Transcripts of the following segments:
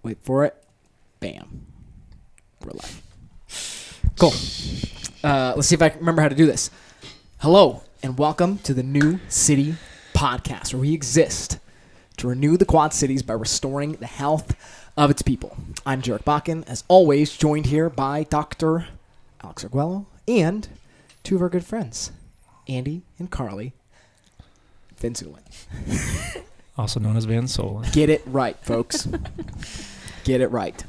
Wait for it. Bam. We're live. Cool. Let's see if I can remember how to do this. Hello, and welcome to the New City Podcast, where we exist to renew the Quad Cities by restoring the health of its people. I'm Jarek Bakken, as always, joined here by Dr. Alex Arguello and two of our good friends, Andy and Karlie. Soelen. Also known as Van Soelen. Get it right, folks. Get it right.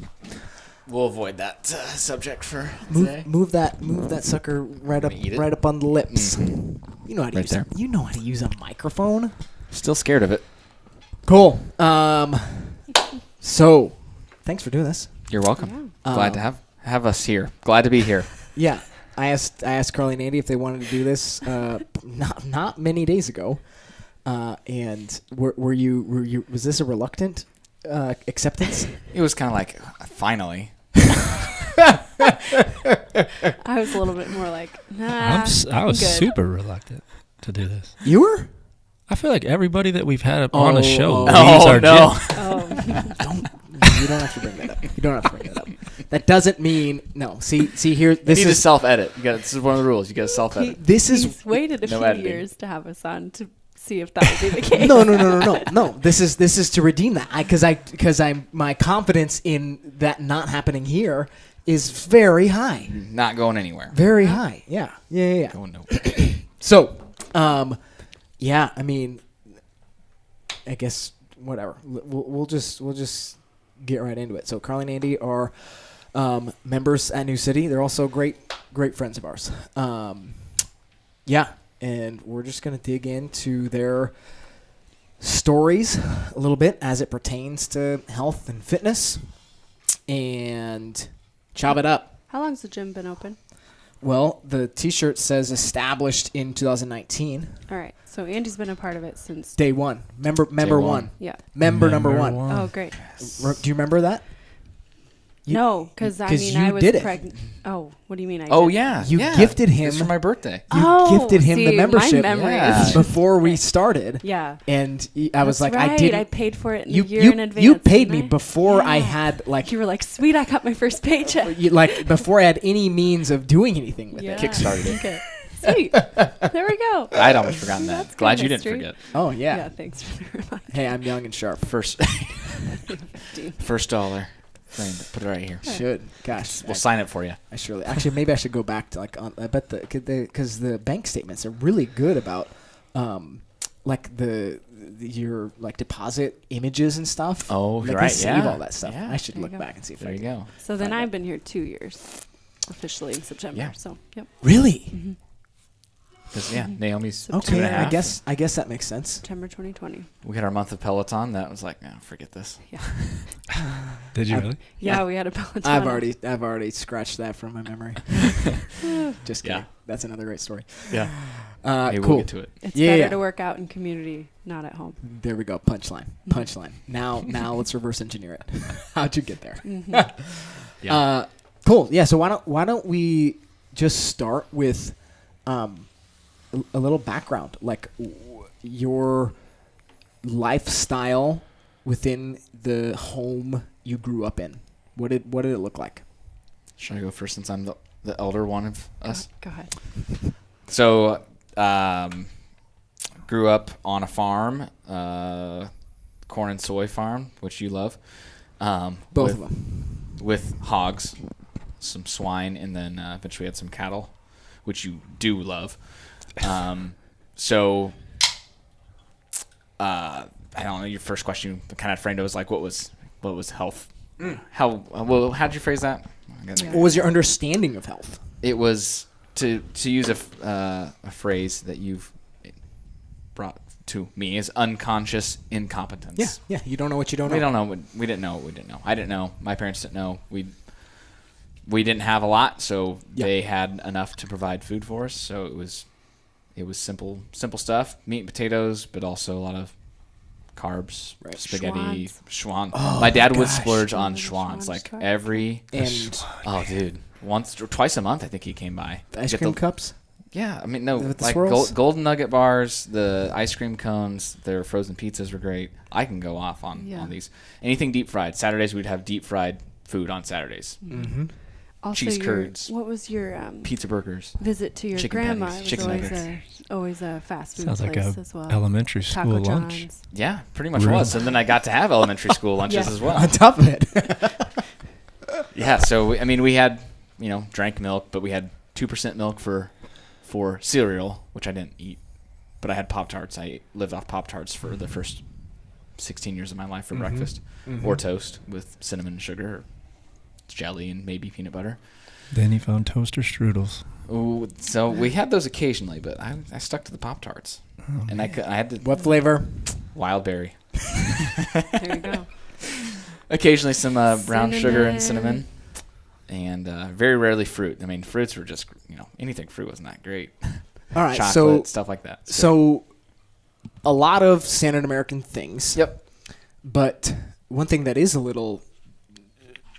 We'll avoid that subject for today. Move that sucker right up on the lips. You know how to Right use there. You know how to use a microphone. Still scared of it. Cool. So, thanks for doing this. You're welcome. Yeah. Glad to have us here. Glad to be here. Yeah, I asked Karlie and Andy if they wanted to do this not many days ago, and were you was this a reluctant acceptance? It was kind of like, finally. I was a little bit more like, nah. I was good. super reluctant to do this. You were? I feel like everybody that we've had on the show leaves Oh, our no. gym. Oh. You don't have to bring that up. You don't have to bring that up. That doesn't mean no. See here. This You need to is self-edit. This is one of the rules. You got to self-edit. this is He's waited a No few editing. years to have us on to see if that would be the case. No. This is to redeem that. Because my confidence in that not happening here is very high. Not going anywhere. Very high. Yeah. Going nowhere. So, yeah. I mean, I guess whatever. We'll just get right into it. So, Karlie and Andy are members at New City. They're also great friends of ours. Yeah. And we're just going to dig into their stories a little bit as it pertains to health and fitness and chop it up. How long's the gym been open? Well, the T-shirt says established in 2019. All right. So Andy's been a part of it since Day one. Member Day one. one. Yeah. Member number one. Oh, great. Do you remember that? No, because I mean, you I was did it. pregnant. Oh, what do you mean? I Oh, did? yeah. You yeah. gifted him. It's for my birthday. You gifted him the see, membership My memory Yeah. is before we started. yeah. And I was That's like, right. I didn't. I paid for it you, a year you, in advance. you paid me didn't I? before I Yeah. had like You were like, sweet, I got my first paycheck. before I had any means of doing anything with Yeah. it. Kickstarted it. Okay. Sweet. There we go. I'd almost forgotten that. That's good Glad you didn't history. forget. Oh Yeah. yeah. Thanks for the reminder. Hey, I'm young and sharp. First $1 framed. Put it right here. Should. Gosh. We'll sign it for you. I surely. Actually, maybe I should go back to I bet because the bank statements are really good about like your like deposit images and stuff. Oh, Like, they right. save Yeah. all that stuff. Yeah. I should There you look go. back and see if There I you can. go. So then Find I've it. been here 2 years, officially in September. Yeah. So, yep. Really? 'Cause, yeah, Naomi's Okay. 2.5. I guess that makes sense. September 2020. We had our month of Peloton. That was like, forget this. Yeah. Did you really? Yeah, we had a Peloton. I've already scratched that from my memory. Just kidding. Yeah. That's another great story. Yeah. Maybe Cool. we'll get to it. It's Yeah, better yeah. to work out in community, not at home. There we go. Punchline. Now let's reverse engineer it. How'd you get there? Yeah. Cool. Yeah. So why don't we just start with a little background, like your lifestyle within the home you grew up in. What did it look like? Should I go first since I'm the elder one of us? Go ahead. So, grew up on a farm, corn and soy farm, which you love. Both of them. With hogs, some swine, and then eventually had some cattle, which you do love. So, I don't know. Your first question kind of framed it was like, what was health? How'd you phrase that? Yeah. What was your understanding of health? It was to use a phrase that you've brought to me is unconscious incompetence. Yeah. You don't know what you don't know. We don't know. We didn't know what we didn't know. I didn't know. My parents didn't know. We didn't have a lot, so they had enough to provide food for us. So it was simple stuff, meat and potatoes, but also a lot of carbs, Right. spaghetti, schwan. Oh, my dad would gosh. splurge on The schwans schwans like carbs. every. And Oh, dude, once or twice a month, I think he came by. ice Get cream the- cups. Yeah, I mean, no, With the like swirls? golden nugget bars, the ice cream cones, their frozen pizzas were great. I can go off on these. Anything deep fried. Saturdays we'd have deep fried food on Saturdays. Mm-hmm. Also, Cheese curds. what was your Pizza burgers. visit to your Chicken grandma? patties, It was chicken always nuggets. always a fast food Sounds like place a as well. elementary school Taco lunch. John's. Yeah, pretty much Really? was. And then I got to have elementary school lunches Yeah. as well. On top of it. Yeah, so we had, drank milk, but we had 2% milk for cereal, which I didn't eat. But I had Pop-Tarts. I lived off Pop-Tarts for the first 16 years of my life for breakfast. Mm-hmm. Or toast with cinnamon and sugar, or jelly and maybe peanut butter. Then he found toaster strudels. Ooh, so we had those occasionally, but I stuck to the Pop-Tarts. Oh, And I had the What flavor? wild berry. There you go. Occasionally some brown sugar and Cinnamon. cinnamon. And very rarely fruit. I mean, fruits were just, anything fruit wasn't that great. All right, Chocolate, stuff like that. So a lot of standard American things. Yep. But one thing that is a little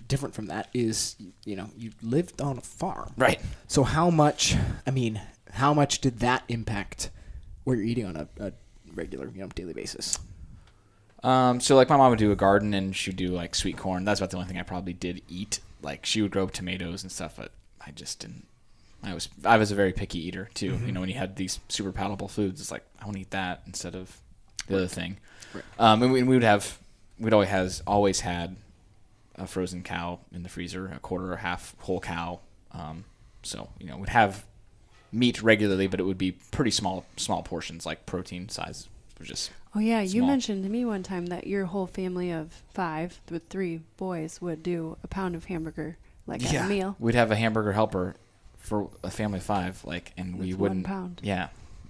different from that is, you lived on a farm. Right. So how much did that impact what you're eating on a regular, daily basis? So like my mom would do a garden and she'd do like sweet corn. That's about the only thing I probably did eat. Like she would grow tomatoes and stuff, but I just didn't. I was a very picky eater too. Mm-hmm. When you had these super palatable foods, it's like I want to eat that instead of the other thing. Right. And we'd always had a frozen cow in the freezer, a quarter or half whole cow. So we'd have meat regularly, but it would be pretty small portions, like protein size was just. Oh yeah, you small. mentioned to me one time that your whole family of 5 with 3 boys would do a pound of hamburger at a meal. We'd have a hamburger helper for a family of 5, and we That's wouldn't. 1 pound. Yeah.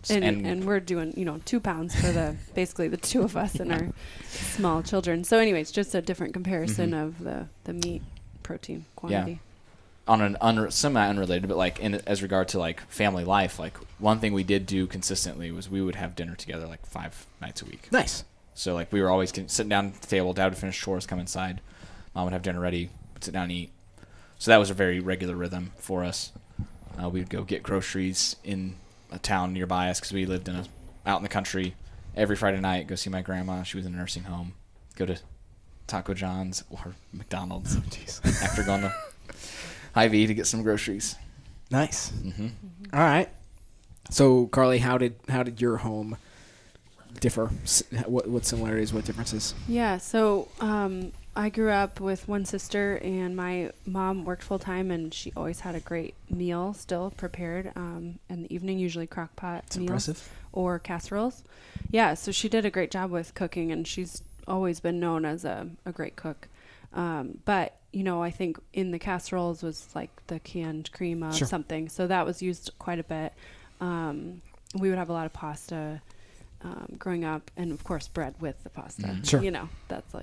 And we're doing 2 pounds for basically the 2 of us and our small children. So anyways, just a different comparison of the meat protein quantity. On an semi-unrelated, but as regard to family life, one thing we did do consistently was we would have dinner together 5 nights a week. Nice. So we were always sitting down at the table. Dad would finish chores, come inside. Mom would have dinner ready. We'd sit down and eat. So that was a very regular rhythm for us. We would go get groceries in a town nearby us because we lived out in the country. Every Friday night, go see my grandma. She was in a nursing home. Go to Taco John's or McDonald's. After going to Hy-Vee to get some groceries. Nice. Mm-hmm. All right. So, Karlie, how did your home differ? What similarities? What differences? Yeah, so I grew up with one sister, and my mom worked full time, and she always had a great meal still prepared in the evening, usually crock pot It's meals impressive. or casseroles. Yeah, so she did a great job with cooking, and she's always been known as a great cook. But I think in the casseroles was the canned cream of something, so that was used quite a bit. We would have a lot of pasta. Growing up, and of course bread with the pasta. Mhm. Sure. That's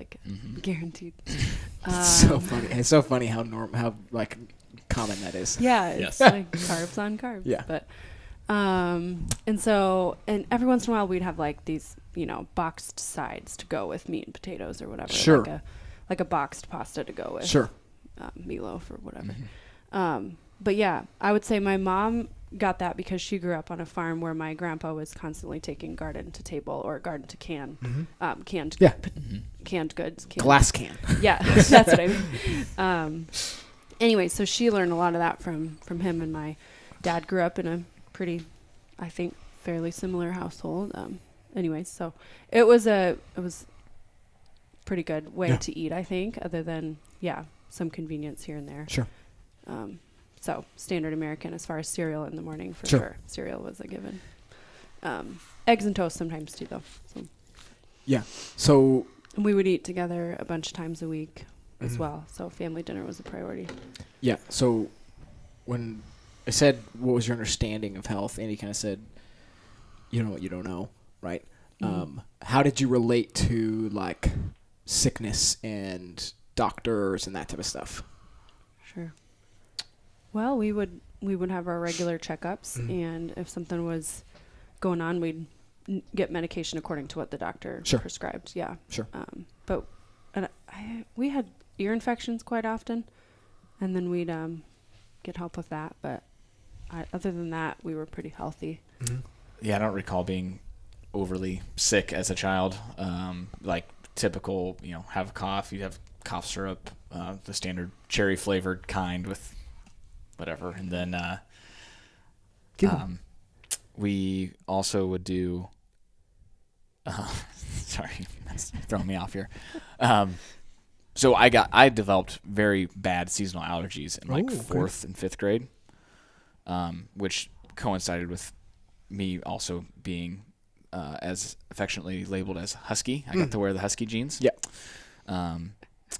guaranteed. It's so funny. It's so funny how common that is. Yeah, Yes. it's carbs on carbs. Yeah. But and every once in a while we'd have these boxed sides to go with meat and potatoes or whatever. Sure. Like a boxed pasta to go with. Sure. Meatloaf or whatever. Mm-hmm. But yeah, I would say my mom got that because she grew up on a farm where my grandpa was constantly taking garden to table or garden to can, canned Yeah. canned goods. Glass can. Yeah, that's what I mean. Anyway, so she learned a lot of that from him, and my dad grew up in a pretty, I think, fairly similar household. Anyways, so it was pretty good way to eat, I think, other than some convenience here and there. Sure. So standard American as far as cereal in the morning for sure. Cereal was a given. Eggs and toast sometimes too, though. So. Yeah. So And we would eat together a bunch of times a week as well. So family dinner was a priority. yeah. So when I said what was your understanding of health, Andy kind of said, you know what you don't know, right? How did you relate to sickness and doctors and that type of stuff? Sure. Well, we would have our regular checkups, and if something was going on, we'd get medication according to what the doctor prescribed. Yeah. Sure. But we had ear infections quite often, and then we'd get help with that. But other than that, we were pretty healthy. Mm-hmm. Yeah, I don't recall being overly sick as a child. Like typical, have a cough, you have cough syrup, the standard cherry flavored kind with whatever, and then we also would do. Sorry, that's throwing me off here. So I developed very bad seasonal allergies in like 4th and 5th grade, which coincided with me also being as affectionately labeled as husky. I got to wear the husky jeans. Yeah.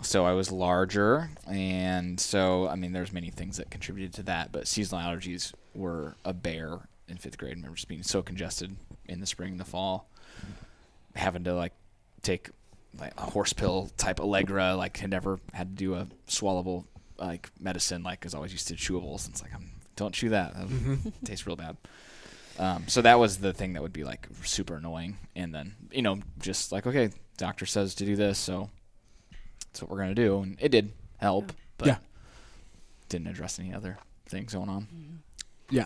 So I was larger, and so there's many things that contributed to that, but seasonal allergies were a bear in 5th grade. I remember just being so congested in the spring and the fall, having to like take like a horse pill type Allegra, like had never had to do a swallowable like medicine, like because I always used to chewables. And it's like, don't chew that. That tastes real bad. So that was the thing that would be like super annoying. And then, just like, okay, doctor says to do this, so that's what we're going to do. And it did help, but didn't address any other things going on. Yeah.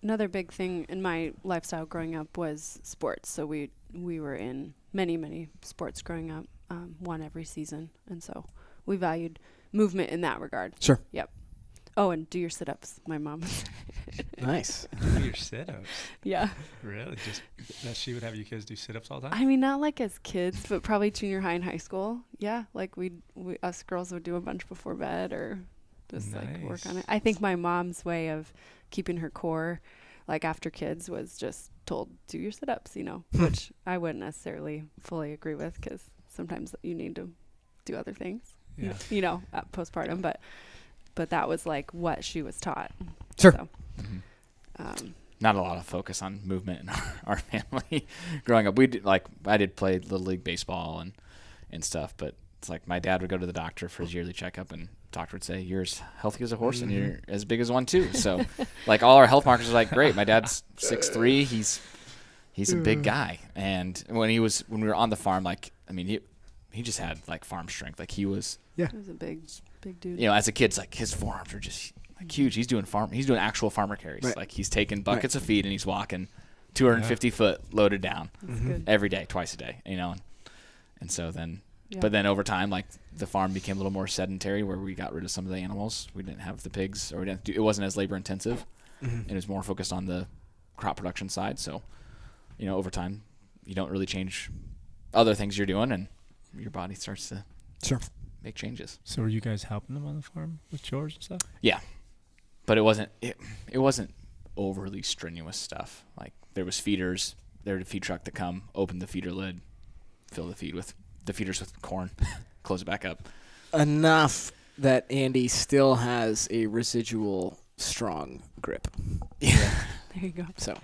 Another big thing in my lifestyle growing up was sports. So we were in many sports growing up, one every season. And so we valued movement in that regard. Sure. Yep. Oh, and do your sit-ups, my mom. Nice. Do your sit-ups. Yeah. Really? Just that she would have you kids do sit-ups all the time? I mean, not like as kids, but probably junior high and high school. Yeah, like we us girls would do a bunch before bed or just like work on it. I think my mom's way of keeping her core, like after kids, was just told, do your sit-ups, which I wouldn't necessarily fully agree with because sometimes you need to do other things, at postpartum, but that was like what she was taught. Sure. So, not a lot of focus on movement in our family growing up. I did play Little League baseball and stuff, but it's like my dad would go to the doctor for his yearly checkup, and doctor would say, you're as healthy as a horse and you're as big as one too. So like all our health markers are like great. My dad's 6'3", he's a big guy. And when we were on the farm, he just had like farm strength. Like he was he was a big dude. As a kid, it's like his forearms are just like huge. He's doing actual farmer carries. Right. Like he's taking buckets of feed and he's walking 250 foot loaded down every day, twice a day, and so then, but then over time, like the farm became a little more sedentary where we got rid of some of the animals. We didn't have the pigs, or it wasn't as labor intensive. It was more focused on the crop production side. So, over time, you don't really change other things you're doing, and your body starts to make changes. So were you guys helping them on the farm with chores and stuff? Yeah, but it wasn't overly strenuous stuff. Like there was feeders, there was a feed truck that come, open the feeder lid, fill the feeders with corn, close it back up. Enough that Andy still has a residual strong grip. Yeah. There you go. So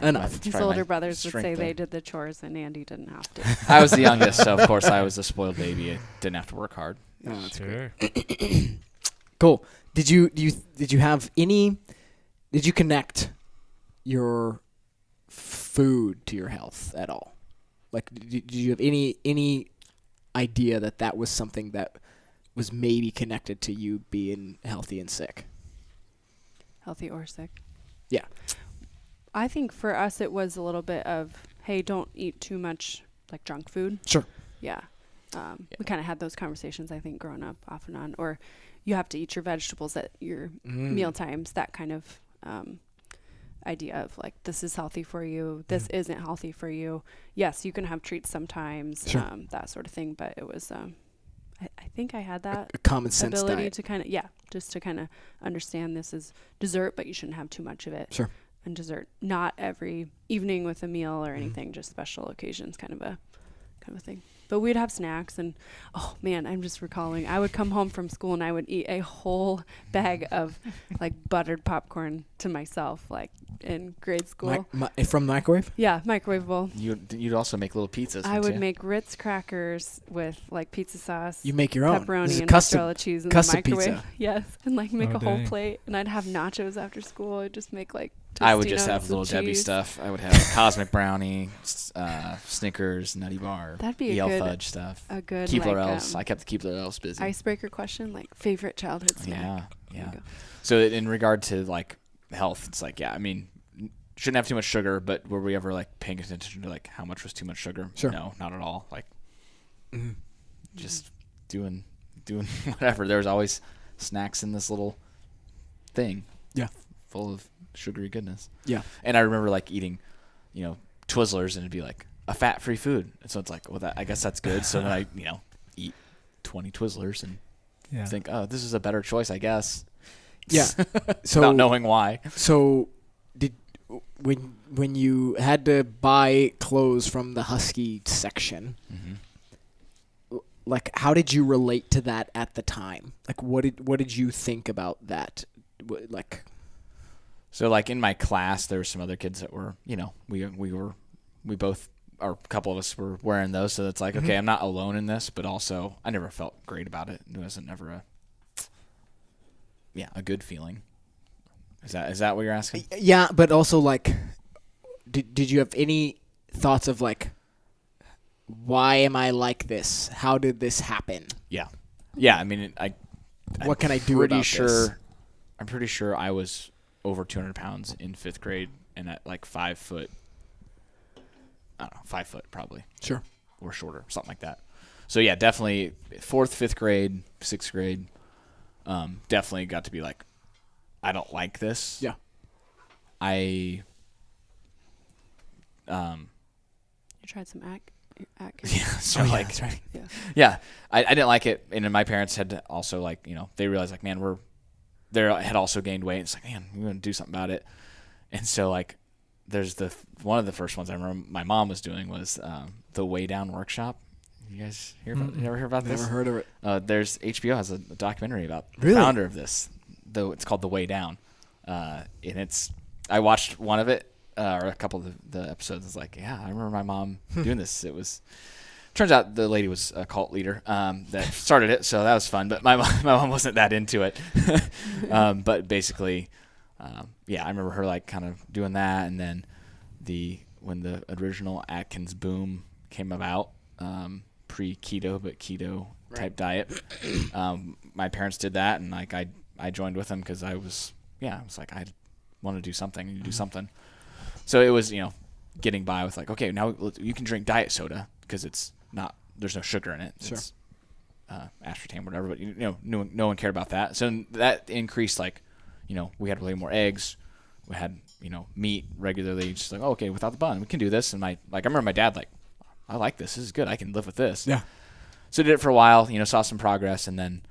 enough. His older brothers would say they did the chores and Andy didn't have to. I was the youngest, so of course I was a spoiled baby. I didn't have to work hard. Oh, that's Sure. great. Cool. Did you connect your food to your health at all? Like, did you have any idea that was something that was maybe connected to you being healthy and sick? Healthy or sick? Yeah. I think for us it was a little bit of, hey, don't eat too much like junk food. Sure. Yeah. We kind of had those conversations, I think, growing up off and on. Or you have to eat your vegetables at your meal times, that kind of idea of like, this is healthy for you, this isn't healthy for you. Yes, you can have treats sometimes, that sort of thing. But it was, I think I had that a common sense ability diet. to kind of, just to kind of understand this is dessert, but you shouldn't have too much of it. Sure. And dessert, not every evening with a meal or anything, just special occasions, kind of a thing. But we'd have snacks, and oh man, I'm just recalling, I would come home from school and I would eat a whole bag of like buttered popcorn to myself, like in grade school. From the microwave? Yeah, microwavable. You'd also make little pizzas. I would make Ritz crackers with like pizza sauce. You make your own Pepperoni and mozzarella cheese in the microwave. Pizza. Yes, and like make a whole dang. plate. And I'd have nachos after school. I'd just make like I would just have Tostinos little with Debbie cheese. stuff. I would have Cosmic Brownie, Snickers, Nutty Bar, That'd be a Yale good- Fudge stuff. A good Keebler like, Elves. I kept the Keebler Elves busy. icebreaker question, like favorite childhood snack. Yeah, There you yeah. go. So in regard to like health, it's like, yeah, I mean, shouldn't have too much sugar, but were we ever like paying attention to like how much was too much sugar? Sure. No, not at all. Like, just doing whatever. There was always snacks in this little thing. Yeah. Full of sugary goodness. Yeah. And I remember like eating, Twizzlers, and it'd be like a fat-free food. And so it's like, well, I guess that's good. So then I, eat 20 Twizzlers and think, oh, this is a better choice, I guess. Yeah. So not knowing why. So when you had to buy clothes from the Husky section, like how did you relate to that at the time? Like what did you think about that? Like, so like in my class, there were some other kids that were, we both, or a couple of us were wearing those. So it's like, okay, I'm not alone in this, but also I never felt great about it. It wasn't never a good feeling. Is that what you're asking? Yeah, but also like, did you have any thoughts of like, why am I like this? How did this happen? Yeah. I mean, What can I do about this? I'm pretty sure I was over 200 pounds in 5th grade and at like 5 foot. I don't know, 5 foot probably. Sure. Or shorter, something like that. So yeah, definitely 4th, 5th grade, 6th grade. Definitely got to be like, I don't like this. Yeah. You tried some Atkins. Yeah. So yeah, like, that's right. yeah, I didn't like it, and then my parents had to also like, they realized like, man, they had also gained weight. It's like, man, we're gonna do something about it. And so like, there's one of the first ones I remember my mom was doing was the Way Down workshop. You guys you ever hear about this? Never heard of it. There's HBO has a documentary about Really? the founder of this. Though it's called The Way Down, and I watched one of it or a couple of the episodes. It's like, yeah, I remember my mom doing this. Turns out the lady was a cult leader that started it, so that was fun. But my mom wasn't that into it. But basically, I remember her like kind of doing that, and then when the original Atkins boom came about, pre-keto but keto type diet, my parents did that, and like I joined with them because I was like, I want to do something. I need to do something. So it was getting by with like, okay, now you can drink diet soda because there's no sugar in it. Sure. It's aspartame, whatever. But no one cared about that. So that increased like, we had way more eggs. We had meat regularly. Just like, oh, okay, without the bun, we can do this. And I remember my dad like, I like this. This is good. I can live with this. Yeah. So did it for a while. Saw some progress, and then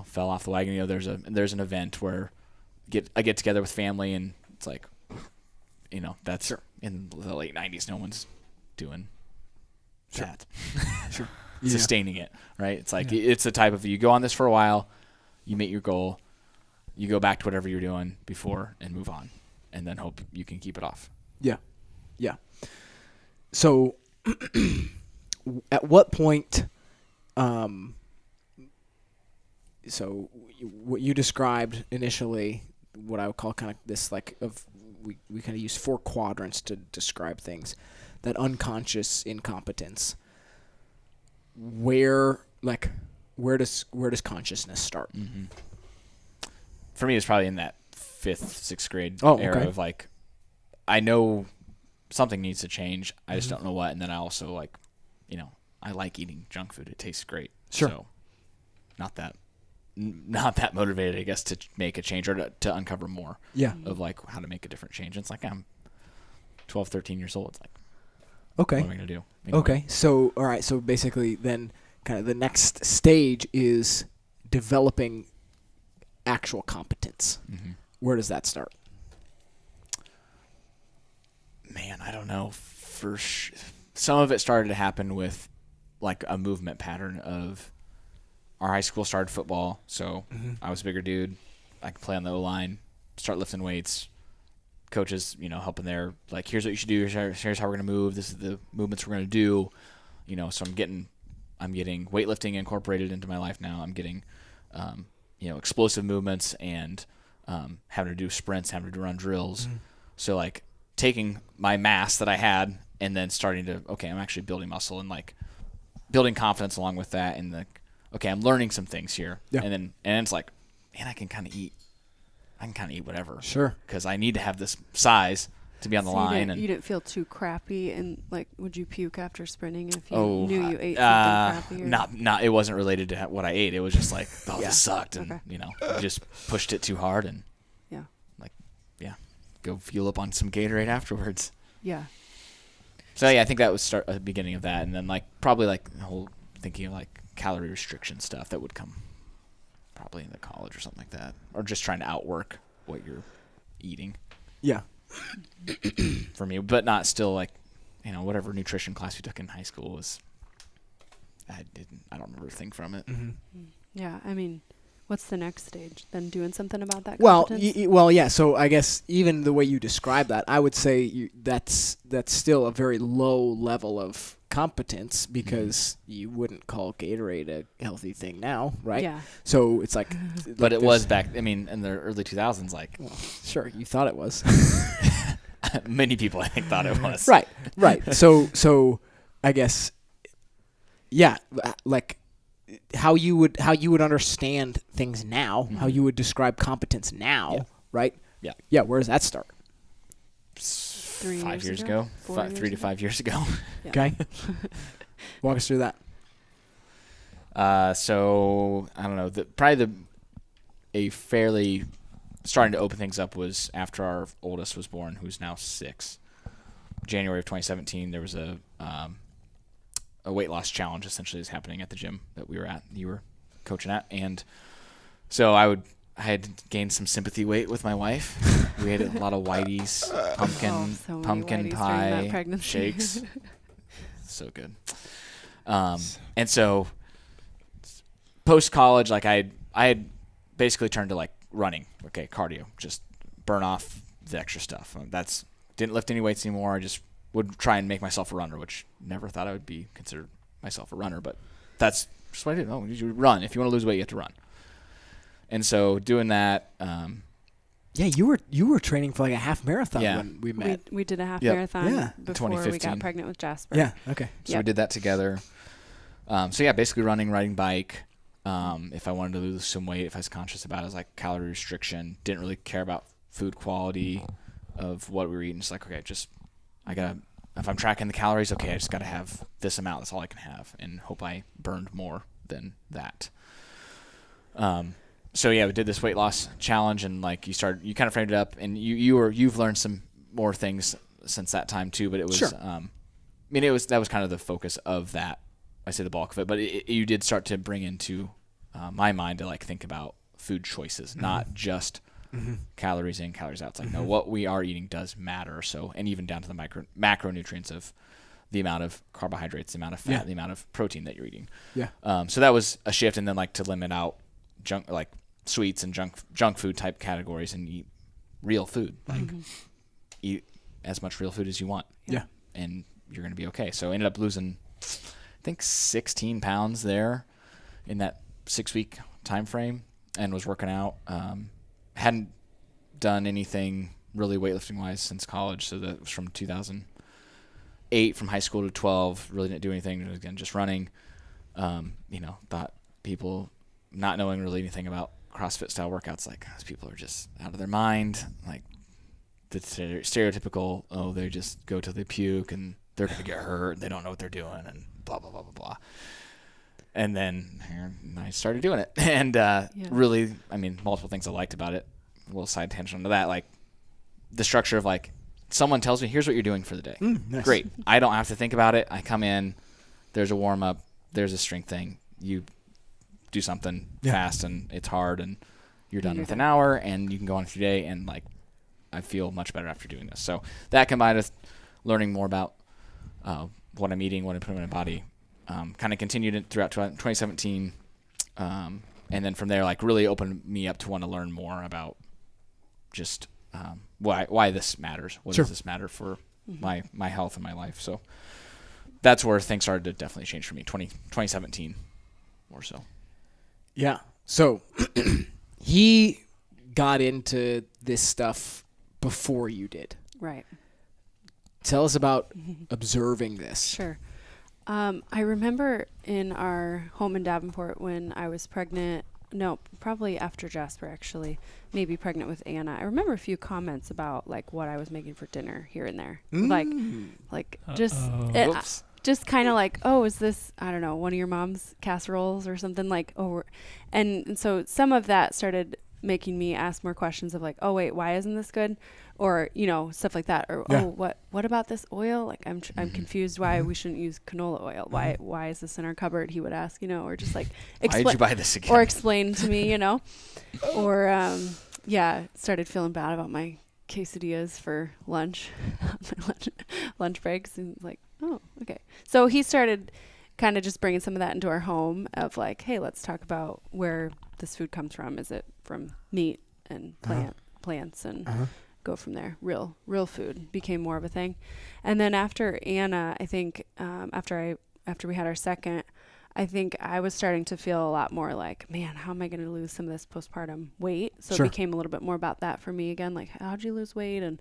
fell off the wagon. There's an event where I get together with family, and it's like, that's sure. In the late 90s. No one's doing that. Sure. Sustaining it, right? It's like, it's the type of, you go on this for a while, you meet your goal, you go back to whatever you're doing before and move on, and then hope you can keep it off. Yeah. Yeah. So at what point, so what you described initially, what I would call kind of this like we kind of use 4 quadrants to describe things, that unconscious incompetence. Where does consciousness start? Mm-hmm. For me, it's probably in that 5th, 6th grade era of like, I know something needs to change. I just don't know what. And then I also like, I like eating junk food. It tastes great. Sure. So not that motivated, I guess, to make a change or to uncover more of like how to make a different change. It's like, I'm 12, 13 years old. It's like, okay, what am I going to do? Anyway. Okay. So, all right. So basically then kind of the next stage is developing actual competence. Mm-hmm. Where does that start? Man, I don't know. Some of it started to happen with like a movement pattern of our high school started football. So I was a bigger dude. I could play on the O-line, start lifting weights. Coaches, helping there. Like, here's what you should do. Here's how we're going to move. This is the movements we're going to do. So I'm getting weightlifting incorporated into my life now. I'm getting, explosive movements and having to do sprints, having to run drills. Mm-hmm. So like taking my mass that I had and then starting to, okay, I'm actually building muscle and like building confidence along with that. And okay, I'm learning some things here. Yeah. And it's like, man, I can kind of eat I can kind of eat whatever. Sure. Because I need to have this size to be on the So line. you didn't feel too crappy, and like, would you puke after sprinting if you Oh, knew you ate something crappy? Or? Not. It wasn't related to what I ate. It was just like, oh, Yeah. this sucked, and I just pushed it too hard, and Yeah. go fuel up on some Gatorade afterwards. Yeah. So yeah, I think that was the beginning of that, and then like probably like the whole thinking of like calorie restriction stuff that would come probably in the college or something like that, or just trying to outwork what you're eating. Yeah. For me, but not still like, whatever nutrition class we took in high school was. I don't remember a thing from it. Mm-hmm. Yeah. I mean, what's the next stage? Then doing something about that Well, competence? yeah. So I guess even the way you describe that, I would say that's still a very low level of competence because you wouldn't call Gatorade a healthy thing now, right? Yeah. So it's like, But it was back. I mean, in the early 2000s, like well, sure, you thought it was. many people I think thought it was. Right. So I guess, yeah, like how you would understand things now, how you would describe competence now, right? Yeah. Yeah. Where does that start? 5 years ago, 3 to 5 years ago. Yeah. Okay. Walk us through that. So I don't know. A fairly starting to open things up was after our oldest was born, who's now 6. January of 2017, there was a weight loss challenge essentially is happening at the gym that we were at. You were coaching at, and so I had gained some sympathy weight with my wife. We had a lot of Whitey's pumpkin Whitey's during pie that pregnancy. shakes. So good. And so post college, like I had basically turned to like running. Okay, cardio, just burn off the extra stuff. Didn't lift any weights anymore. I just would try and make myself a runner, which never thought I would be considered myself a runner, but that's just what I did. Oh, you run. If you want to lose weight, you have to run. And so doing that, Yeah, you were training for like a half marathon when we met. We did a half Yep. marathon Yeah. before we 2015. got pregnant with Jasper. Yeah. Okay. so Yep. we did that together. So yeah, basically running, riding bike. If I wanted to lose some weight, if I was conscious about it, I was like calorie restriction. Didn't really care about food quality of what we were eating. Just like, okay, if I'm tracking the calories, okay, I just got to have this amount. That's all I can have, and hope I burned more than that. So yeah, we did this weight loss challenge, and like you kind of framed it up, and you've learned some more things since that time too. But it was, Sure. that was kind of the focus of that. I say the bulk of it, but you did start to bring into my mind to like think about food choices, not just calories in, calories out. It's like, no, what we are eating does matter. So, and even down to the macronutrients of the amount of carbohydrates, the amount of fat, the amount of protein that you're eating. Yeah. So that was a shift, and then like to limit out junk, like sweets and junk food type categories, and eat real food. Like eat as much real food as you want. Yeah. And you're going to be okay. So I ended up losing, I think 16 pounds there in that 6-week time frame, and was working out. Hadn't done anything really weightlifting wise since college. So that was from 2008, from high school to 12, really didn't do anything. Again, just running. Thought people not knowing really anything about CrossFit style workouts, like those people are just out of their mind. Like the stereotypical, they just go till they puke and they're going to get hurt and they don't know what they're doing and blah, blah, blah, blah, blah. And then I started doing it. And really, I mean, multiple things I liked about it. A little side tangent to that, like the structure of like someone tells me, here's what you're doing for the day. Nice. Great. I don't have to think about it. I come in, there's a warm up, there's a strength thing. You do something fast and it's hard and you're done with an hour and you can go on with your day, and like I feel much better after doing this. So that combined with learning more about what I'm eating, what I'm putting in my body, kind of continued it throughout 2017. And then from there, like really opened me up to want to learn more about just why this matters. What does this matter for my health and my life? So that's where things started to definitely change for me, 2017 more so. Yeah. So he got into this stuff before you did. Right. Tell us about observing this. Sure. I remember in our home in Davenport when I was pregnant no, probably after Jasper, actually, maybe pregnant with Anna. I remember a few comments about like what I was making for dinner here and there. Like just Whoops. just kind of like, oh, is this, I don't know, one of your mom's casseroles or something, like, oh, and so some of that started making me ask more questions of like, oh wait, why isn't this good? Or, you know, stuff like that. Or, Yeah. oh, what about this oil? Like, I'm confused why we shouldn't use canola oil. Why is this in our cupboard? He would ask, you know, or just like, Why did you buy this again? or explain to me, you know, or, started feeling bad about my quesadillas for lunch, my lunch breaks, and like, oh, okay. So he started kind of just bringing some of that into our home of like, hey, let's talk about where this food comes from. Is it from meat and plants and go from there. Real food became more of a thing. And then after Anna, I think after we had our second, I think I was starting to feel a lot more like, man, how am I going to lose some of this postpartum weight? So Sure. it became a little bit more about that for me again, like, how'd you lose weight? And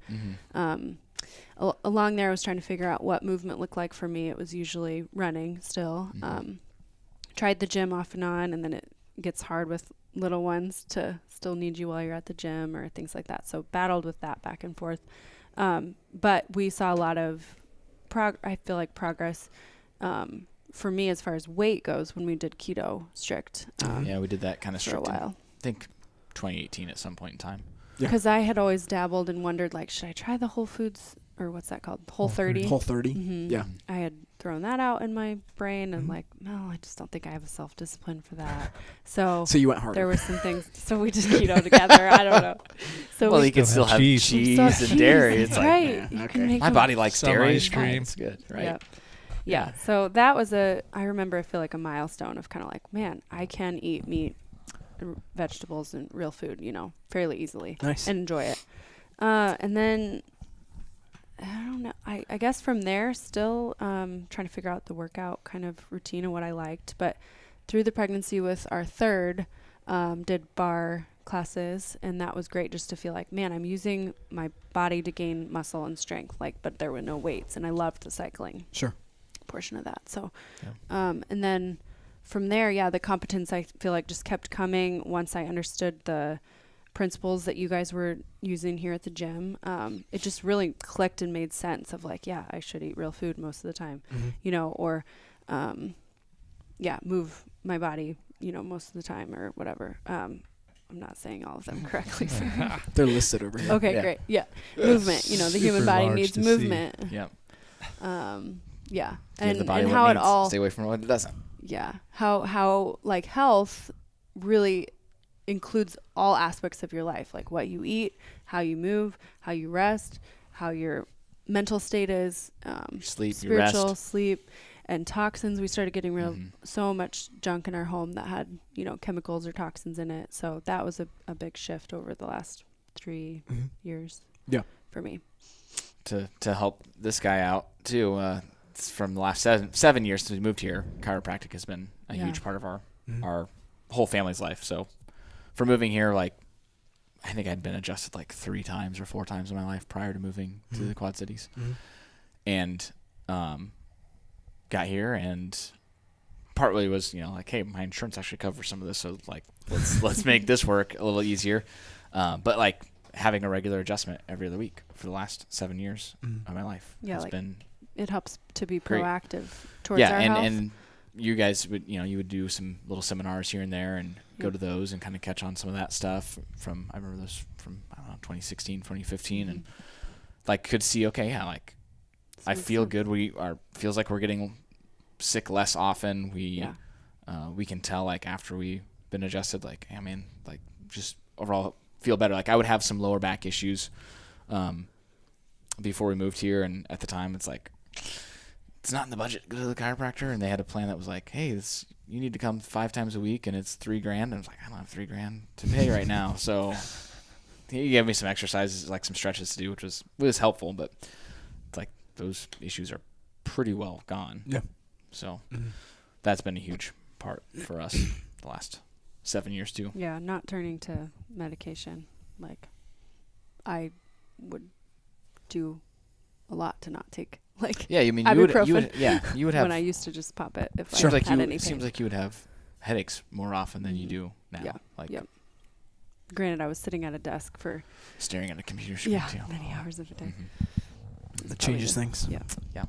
along there, I was trying to figure out what movement looked like for me. It was usually running still. Tried the gym off and on, and then it gets hard with little ones to still need you while you're at the gym or things like that. So battled with that back and forth. But we saw a lot of progress for me as far as weight goes when we did keto strict. Yeah, we did that kind of for a strict. while. I think 2018 at some point in time. Yeah. Because I had always dabbled and wondered, like, should I try the Whole Foods, or what's that called? Whole 30? Whole 30. Mm-hmm. Yeah. I had thrown that out in my brain and like, no, I just don't think I have a self-discipline for that. So you went harder. there were some things. So we did keto together. I don't know. So Well, we you can still have cheese, still have and cheese. dairy. It's That's like, right. yeah, You okay. can make my them- body likes Some dairy. ice It's fine, cream. it's good, right? Yep. Yeah. So that was I remember, I feel like a milestone of kind of like, man, I can eat meat, vegetables, and real food, you know, fairly easily. Nice. And enjoy it. And then, I don't know, I guess from there, still trying to figure out the workout kind of routine and what I liked. But through the pregnancy with our third, did bar classes, and that was great just to feel like, man, I'm using my body to gain muscle and strength, like, but there were no weights, and I loved the cycling Sure. portion of that. So, Yeah. and then from there, the competence I feel like just kept coming once I understood the principles that you guys were using here at the gym. It just really clicked and made sense of like, yeah, I should eat real food most of the time, you know, or, move my body, you know, most of the time or whatever. I'm not saying all of them correctly. They're listed over here. Okay, Yeah. great. Yeah. Movement, you know, the human Super body large needs to see. movement. Yeah. Yeah. Give the body and what how it it needs. all, Stay away from what it doesn't. yeah, how like health really includes all aspects of your life, like what you eat, how you move, how you rest, how your mental state is, Sleep, you spiritual rest. sleep, and toxins. We started getting so much junk in our home that had, you know, chemicals or toxins in it. So that was a big shift over the last 3 years. Yeah. For me. To help this guy out too. It's from the last 7 years since we moved here, chiropractic has been a huge part of our whole family's life. So for moving here, like, I think I'd been adjusted like 3 times or 4 times in my life prior to moving to the Quad Cities, and got here, and partly was, you know, like, hey, my insurance actually covers some of this, so like let's make this work a little easier. But like having a regular adjustment every other week for the last 7 years of my life has like been it helps to be great. proactive towards our health. and you guys would, you know, you would do some little seminars here and there and go to those and kind of catch on some of that stuff from, I remember those from, I don't know, 2016, 2015, and like could see, okay, yeah, like I feel good. Feels like we're getting sick less often. We can tell like after we've been adjusted, like, I mean, like just overall feel better. Like I would have some lower back issues before we moved here, and at the time it's like, it's not in the budget to go to the chiropractor, and they had a plan that was like, hey, you need to come 5 times a week, and it's $3,000. And I was like, I don't have $3,000 to pay right now. So he gave me some exercises, like some stretches to do, which was helpful, but it's like those issues are pretty well gone. Yeah. So that's been a huge part for us the last 7 years too. Yeah, not turning to medication. Like, I would do a lot to not take, like, Yeah, you mean ibuprofen you would have when I used to just pop it if seems I like had you anything. seems like you would have headaches more often than you do now. Yeah. Like Yep. Granted, I was sitting at a desk for staring at a computer screen too. many hours of a day. It changes things. Yeah. Yeah.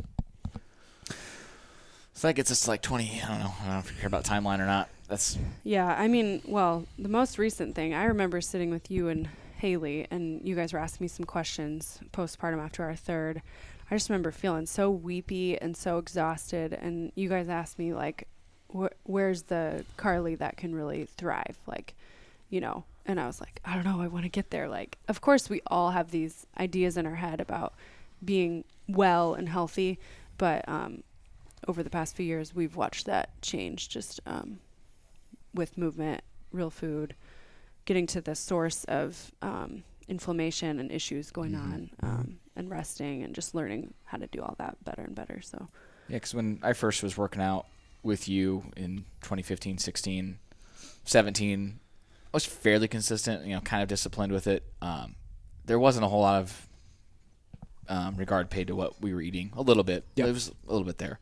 So that gets us to like 20. I don't know if you care about timeline or not. That's Yeah, I mean, well, the most recent thing, I remember sitting with you and Haley, and you guys were asking me some questions postpartum after our third. I just remember feeling so weepy and so exhausted, and you guys asked me, like, where's the Karlie that can really thrive? Like, you know, and I was like, I don't know, I want to get there. Like, of course, we all have these ideas in our head about being well and healthy, but over the past few years, we've watched that change just with movement, real food, getting to the source of inflammation and issues going on, and resting and just learning how to do all that better and better. So, yeah, because when I first was working out with you in 2015, 16, 17, I was fairly consistent, kind of disciplined with it. There wasn't a whole lot of regard paid to what we were eating. A little bit. Yep. It was a little bit there.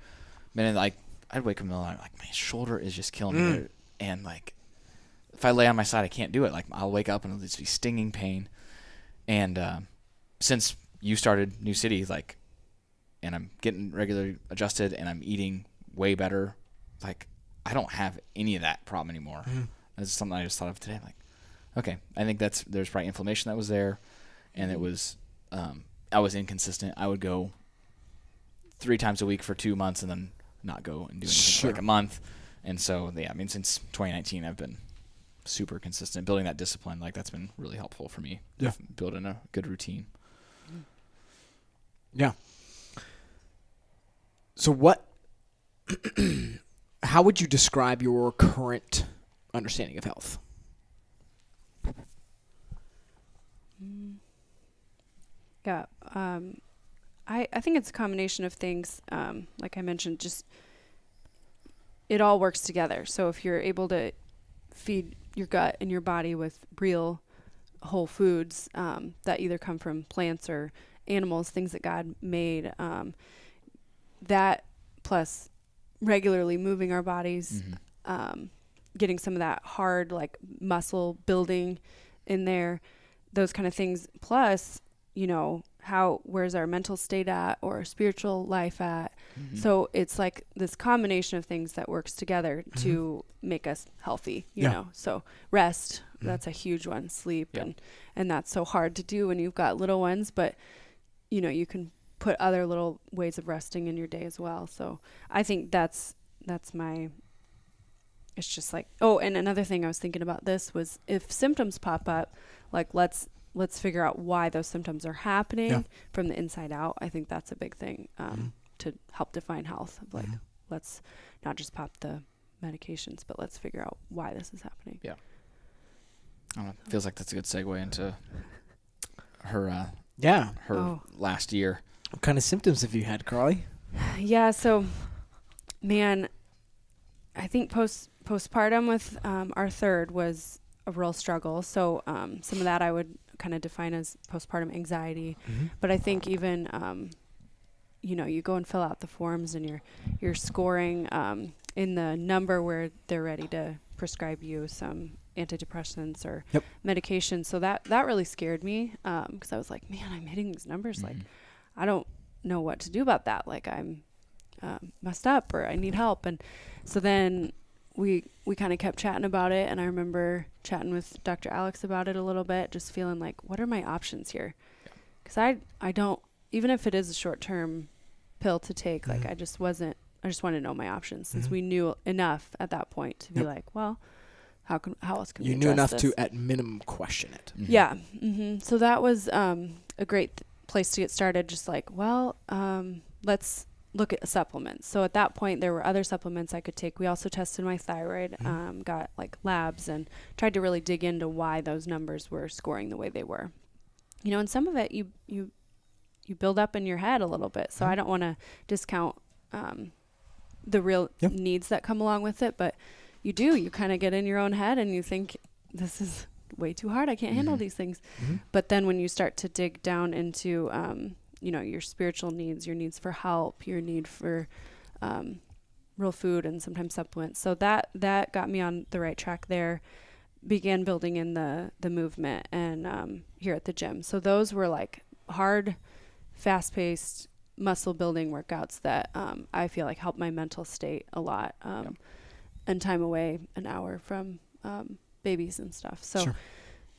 Man, like, I'd wake up in the middle of the night, like, my shoulder is just killing me. And, like, if I lay on my side, I can't do it. Like, I'll wake up and it'll just be stinging pain. And since you started New City, like, and I'm getting regularly adjusted and I'm eating way better, like, I don't have any of that problem anymore. That's something I just thought of today. I'm like, okay, I think there's probably inflammation that was there, and it was I was inconsistent. I would go 3 times a week for 2 months and then not go and do anything for like a month. And so, yeah, I mean, since 2019, I've been super consistent. Building that discipline, like, that's been really helpful for me. Yeah. Building a good routine. Yeah. So how would you describe your current understanding of health? Yeah. I think it's a combination of things. Like I mentioned, just it all works together. So if you're able to feed your gut and your body with real whole foods that either come from plants or animals, things that God made, that plus regularly moving our bodies, getting some of that hard, like, muscle building in there, those kind of things. Plus, where's our mental state at, or our spiritual life at? So it's like this combination of things that works together to make us healthy, you know? So rest, that's a huge one. Sleep, and that's so hard to do when you've got little ones, but you can put other little ways of resting in your day as well. So I think that's it's just like, oh, and another thing I was thinking about this was, if symptoms pop up, like, let's figure out why those symptoms are happening from the inside out. I think that's a big thing to help define health. Of like, let's not just pop the medications, but let's figure out why this is happening. Yeah. I don't know, it feels like that's a good segue into her last year. What kind of symptoms have you had, Karlie? Yeah, so, man, I think postpartum with our third was a real struggle. So some of that I would kind of define as postpartum anxiety. But I think even, you go and fill out the forms and you're scoring in the number where they're ready to prescribe you some antidepressants or medication. So that really scared me because I was like, man, I'm hitting these numbers. Like, I don't know what to do about that. Like, I'm messed up or I need help. And so then we kind of kept chatting about it. And I remember chatting with Dr. Alex about it a little bit, just feeling like, what are my options here? Because I don't, even if it is a short-term pill to take, like, I just wanted to know my options, since we knew enough at that point to be like, well, how else can we You knew enough this? to, at minimum, question it. Yeah. So that was a great place to get started. Just like, well, let's look at supplements. So at that point, there were other supplements I could take. We also tested my thyroid, got like labs, and tried to really dig into why those numbers were scoring the way they were. And some of it you build up in your head a little bit. So I don't want to discount the real needs that come along with it, but you kind of get in your own head and you think, this is way too hard. I can't handle these things. But then when you start to dig down into, your spiritual needs, your needs for help, your need for real food and sometimes supplements. So that got me on the right track there. Began building in the movement and here at the gym. So those were like hard, fast-paced muscle building workouts that I feel like helped my mental state a lot. And time away, an hour from babies and stuff. So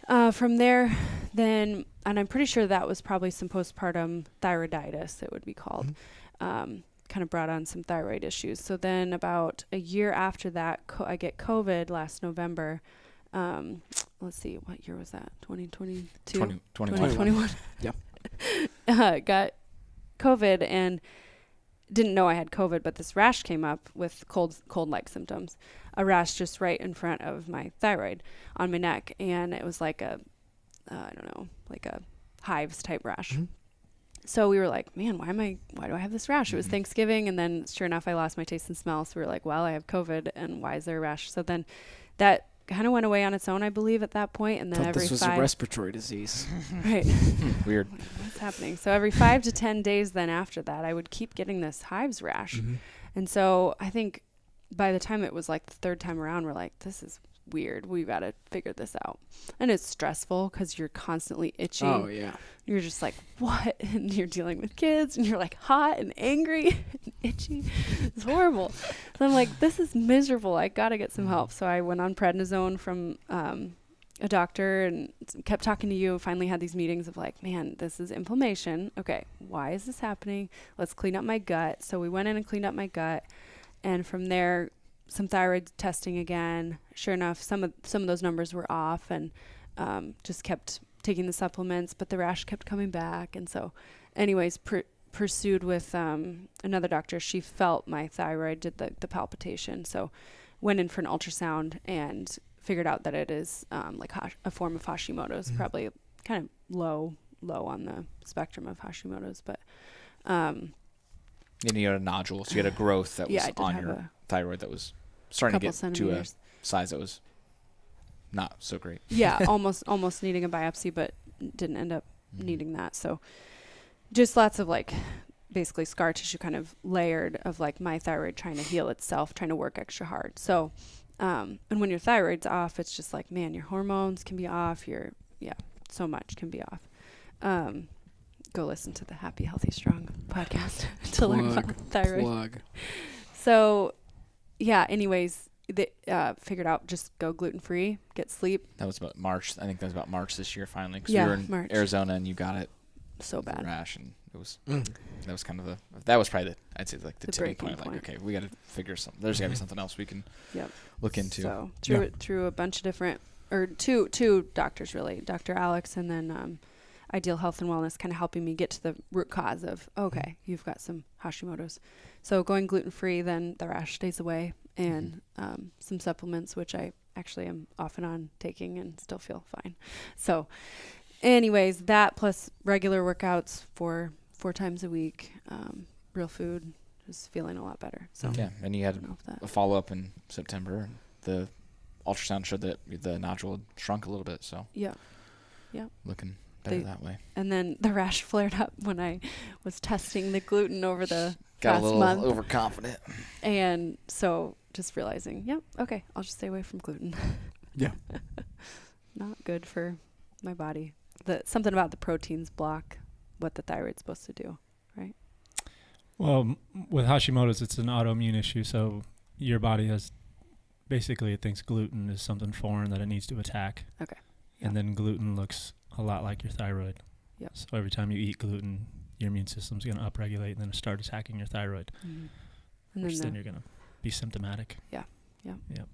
Sure. from there, then, and I'm pretty sure that was probably some postpartum thyroiditis, it would be called. Kind of brought on some thyroid issues. So then about a year after that, I get COVID last November. Let's see, what year was that? 2022? 2021. Yeah. Got COVID and didn't know I had COVID, but this rash came up with cold-like symptoms. A rash just right in front of my thyroid on my neck. And it was like a hives type rash. Mm-hmm. So we were like, man, why do I have this rash? It was Thanksgiving. And then sure enough, I lost my taste and smell. So we were like, well, I have COVID and why is there a rash? So then that kind of went away on its own, I believe, at that point. And then Thought this was a respiratory disease. Right. Weird. What's happening? So every 5 to 10 days then after that, I would keep getting this hives rash. Mm-hmm. And so I think by the time it was like the third time around, we're like, this is weird. We've got to figure this out. And it's stressful because you're constantly itching. Oh, yeah. You're just like, what? And you're dealing with kids and you're like hot and angry and itchy. It's horrible. So I'm like, this is miserable. I got to get some help. So I went on prednisone from a doctor and kept talking to you. Finally had these meetings of like, man, this is inflammation. Okay, why is this happening? Let's clean up my gut. So we went in and cleaned up my gut. And from there, some thyroid testing again. Sure enough, some of those numbers were off and just kept taking the supplements, but the rash kept coming back. And so anyways, pursued with another doctor. She felt my thyroid, did the palpitation. So went in for an ultrasound and figured out that it is like a form of Hashimoto's, probably kind of low on the spectrum of Hashimoto's. But And you had a nodule, so you had a growth that was on your thyroid that was starting to get to a size that was not so great. Yeah, almost needing a biopsy, but didn't end up needing that. So just lots of like basically scar tissue kind of layered of like my thyroid trying to heal itself, trying to work extra hard. So and when your thyroid's off, it's just like, man, your hormones can be off, so much can be off. Go listen to the Happy, Healthy, Strong podcast to learn about thyroid. So, yeah, anyways, they figured out just go gluten-free, get sleep. That was about March. I think that was about March this year finally. Because Yeah, we were in March. Arizona and you got it. So bad. Rash, and it was that was kind of that was probably I'd say like the tipping breaking point. Like, okay, we got to figure something. There's got to be something else we can Yep. look into. So through a bunch of different, or two doctors really, Dr. Alex and then Ideal Health and Wellness, kind of helping me get to the root cause of, okay, you've got some Hashimoto's. So going gluten-free, then the rash stays away, and some supplements, which I actually am off and on taking and still feel fine. So anyways, that plus regular workouts four times a week, real food, just feeling a lot better. So yeah, and you had a follow-up in September, and the ultrasound showed that the nodule had shrunk a little bit, so yeah, looking better that way. And then the rash flared up when I was testing the gluten over the Got past a little month. overconfident. And so just realizing, okay, I'll just stay away from gluten. Yeah. Not good for my body. Something about the proteins block what the thyroid's supposed to do, right? Well, with Hashimoto's, it's an autoimmune issue, so your body basically it thinks gluten is something foreign that it needs to attack. Okay. And then gluten looks a lot like your thyroid. Yep. So every time you eat gluten, your immune system's going to upregulate and then start attacking your thyroid, And which then you're going to be symptomatic. Yeah. Yep.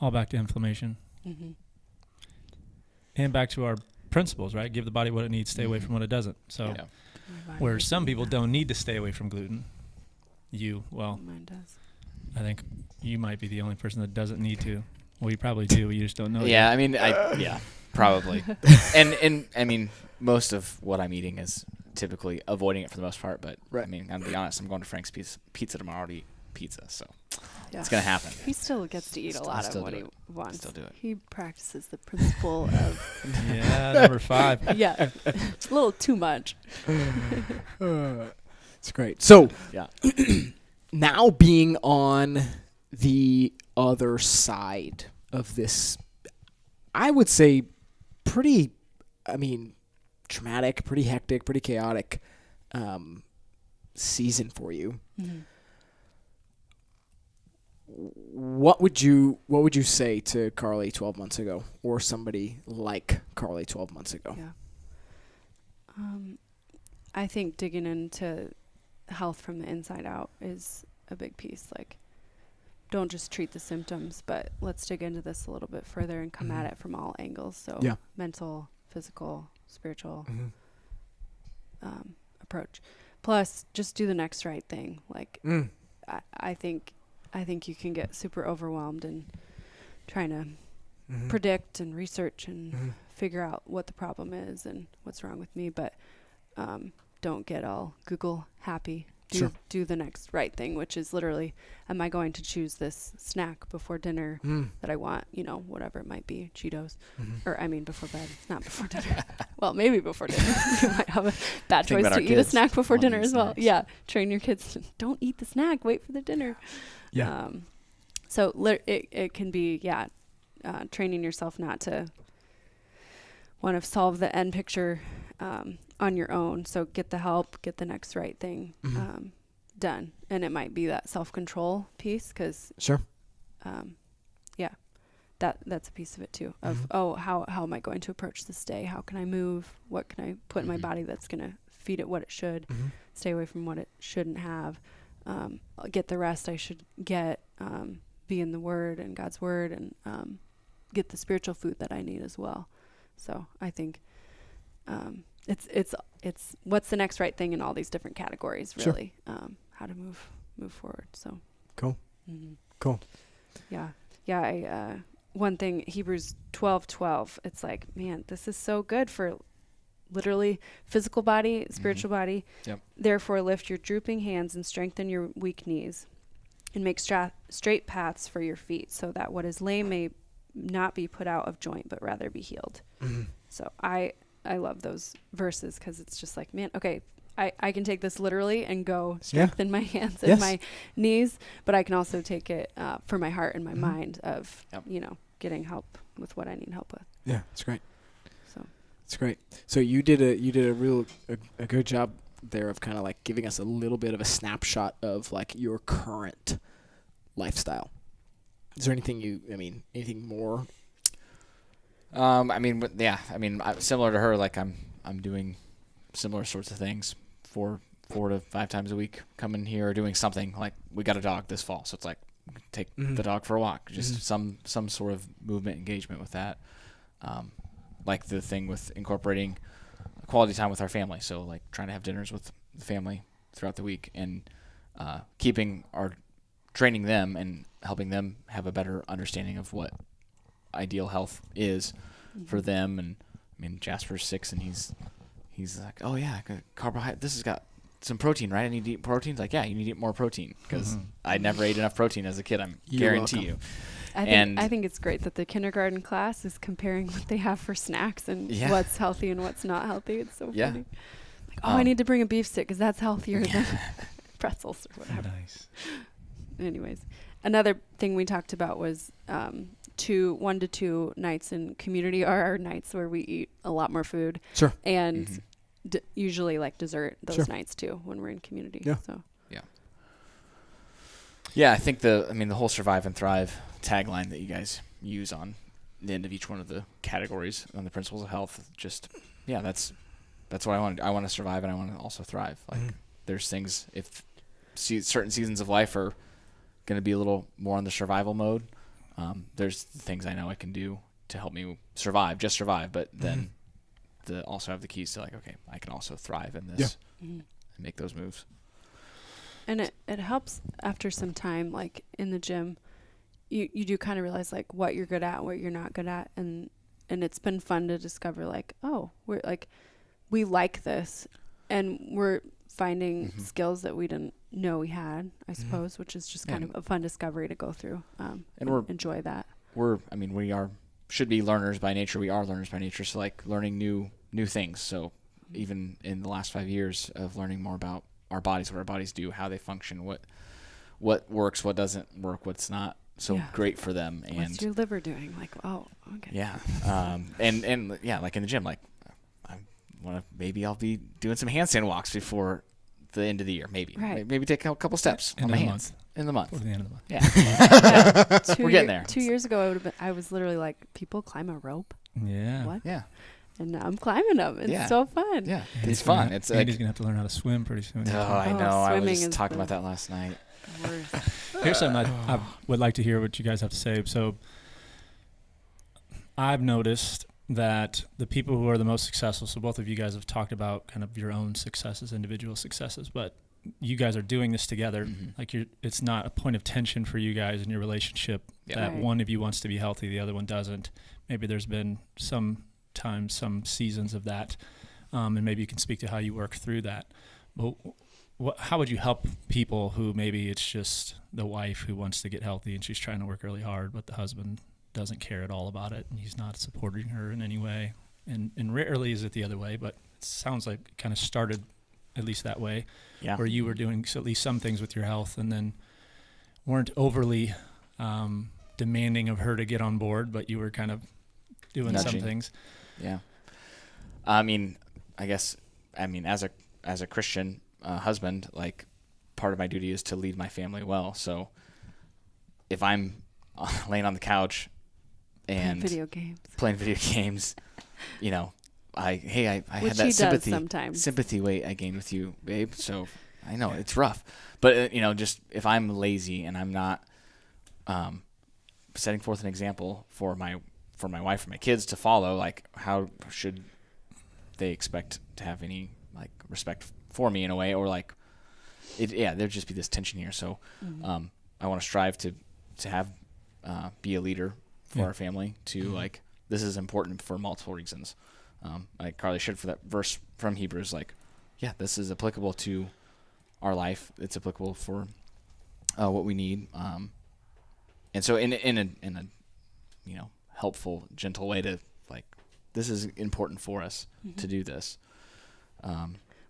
All back to inflammation. Mm-hmm. And back to our principles, right? Give the body what it needs, stay away from what it doesn't. So where some people don't need to stay away from gluten, Mine does. I think you might be the only person that doesn't need to. Well, you probably do. You just don't know. Yeah, I mean, probably. and I mean, most of what I'm eating is typically avoiding it for the most part. But I mean, I'm gonna be honest. I'm going to Frank's Pizza tomorrow to eat pizza, so it's gonna happen. He still gets to eat a lot of what he wants. Still do it. He practices the principle of number 5. yeah, it's a little too much. It's great. So, now being on the other side of this, I would say pretty, traumatic, pretty hectic, pretty chaotic season for you. Mm-hmm. What would you say to Karlie 12 months ago, or somebody like Karlie 12 months ago? Yeah. I think digging into health from the inside out is a big piece. Like, don't just treat the symptoms, but let's dig into this a little bit further and come at it from all angles. So mental, physical, spiritual approach. Plus, just do the next right thing. Like, I think you can get super overwhelmed in trying to predict and research and figure out what the problem is and what's wrong with me. But don't get all Google happy. Do the next right thing, which is literally, am I going to choose this snack before dinner that I want, whatever it might be, Cheetos, or before bed, not before dinner. Well, maybe before dinner. You might have a bad choice to eat a snack before dinner as well. Yeah. Train your kids to don't eat the snack, wait for the dinner. Yeah. So it can be, training yourself not to want to solve the end picture on your own. So get the help, get the next right thing done. And it might be that self-control piece, because that's a piece of it too, of how am I going to approach this day? How can I move? What can I put in my body that's going to feed it what it should, stay away from what it shouldn't have, get the rest I should get, be in the Word and God's Word, and get the spiritual food that I need as well. So I think it's what's the next right thing in all these different categories, really. How to move forward. So cool. Cool. Yeah. I one thing, Hebrews 12:12. It's like, man, this is so good for literally physical body, spiritual body. Yep. Therefore, lift your drooping hands and strengthen your weak knees, and make straight paths for your feet, so that what is lame may not be put out of joint, but rather be healed. So I love those verses, because it's just like, man, okay, I can take this literally and go strengthen my hands and my knees, but I can also take it for my heart and my mind of, getting help with what I need help with. Yeah, it's great. So it's great. So you did a good job there of kind of like giving us a little bit of a snapshot of like your current lifestyle. Is there anything anything more? Similar to her, like I'm doing similar sorts of things 4 to 5 times a week, coming here or doing something. Like, we got a dog this fall, so it's like take the dog for a walk, just some sort of movement engagement with that. Like the thing with incorporating quality time with our family, so like trying to have dinners with the family throughout the week, and training them and helping them have a better understanding of what ideal health is for them. And Jasper's 6, and he's like, oh yeah, carbohydrate. This has got some protein, right? I need to eat protein. It's like, yeah, you need to eat more protein, because I never ate enough protein as a kid. Guarantee you. I think it's great that the kindergarten class is comparing what they have for snacks and what's healthy and what's not healthy. It's so funny. Like, I need to bring a beef stick because that's healthier than pretzels or whatever. Nice. Anyways, another thing we talked about was 1 to 2 nights in community are our nights where we eat a lot more food. Sure. And usually like dessert those nights too when we're in community. Yeah. So. Yeah, I think the whole survive and thrive tagline that you guys use on the end of each one of the categories on the principles of health, that's what I want. I want to survive, and I want to also thrive. Like, there's things, if certain seasons of life are going to be a little more on the survival mode, there's things I know I can do to help me survive, but then also have the keys to like, okay, I can also thrive in this and make those moves. And it helps after some time, like in the gym, you do kind of realize like what you're good at, what you're not good at. And it's been fun to discover like, oh, we like this, and we're finding skills that we didn't know we had, I suppose, which is just kind of a fun discovery to go through. And enjoy that. We should be learners by nature. We are learners by nature. So like learning new things. So even in the last 5 years of learning more about our bodies, what our bodies do, how they function, what works, what doesn't work, what's not so Yeah. great for them. And What's your liver doing? Like, oh, okay. yeah, and yeah, like in the gym, like I want to, maybe I'll be doing some handstand walks before the end of the year, maybe. Right. Maybe take a couple steps on End my of the hands in the month. Before the end of the month. Yeah. We're getting there. 2 years ago, I was literally like, people climb a rope? Yeah. What? Yeah. And now I'm climbing them. It's Yeah. so fun. Yeah. Andy's It's fun. gonna- It's Andy's like, gonna have to learn how to swim pretty soon. oh, I Oh, know. I was swimming just is talking the about that last night. Worst. Here's something I would like to hear what you guys have to say. So I've noticed that the people who are the most successful, so both of you guys have talked about kind of your own successes, individual successes, but you guys are doing this together. Mhm. Like it's not a point of tension for you guys in your relationship Yeah. that Right. one of you wants to be healthy, the other one doesn't. Maybe there's been some seasons of that, and maybe you can speak to how you work through that. But how would you help people who maybe it's just the wife who wants to get healthy and she's trying to work really hard, but the husband doesn't care at all about it and he's not supporting her in any way? And rarely is it the other way, but it sounds like it kind of started at least that way, Yeah. where you were doing at least some things with your health and then weren't overly demanding of her to get on board, but you were kind of doing Nudging. some things. Yeah. I mean, as a Christian husband, like part of my duty is to lead my family well. So if I'm laying on the couch and Video games. playing video games, you know, I Which had he that does sometimes. sympathy weight I gained with you, babe. So I know it's rough, but just if I'm lazy and I'm not setting forth an example for my wife or my kids to follow, like how should they expect to have any like respect for me in a way, or like there'd just be this tension here. So I want to strive to have be a leader for our family to like, this is important for multiple reasons. Like Karlie shared for that verse from Hebrews, like, yeah, this is applicable to our life. It's applicable for what we need. And so in a helpful, gentle way to like, this is important for us to do this.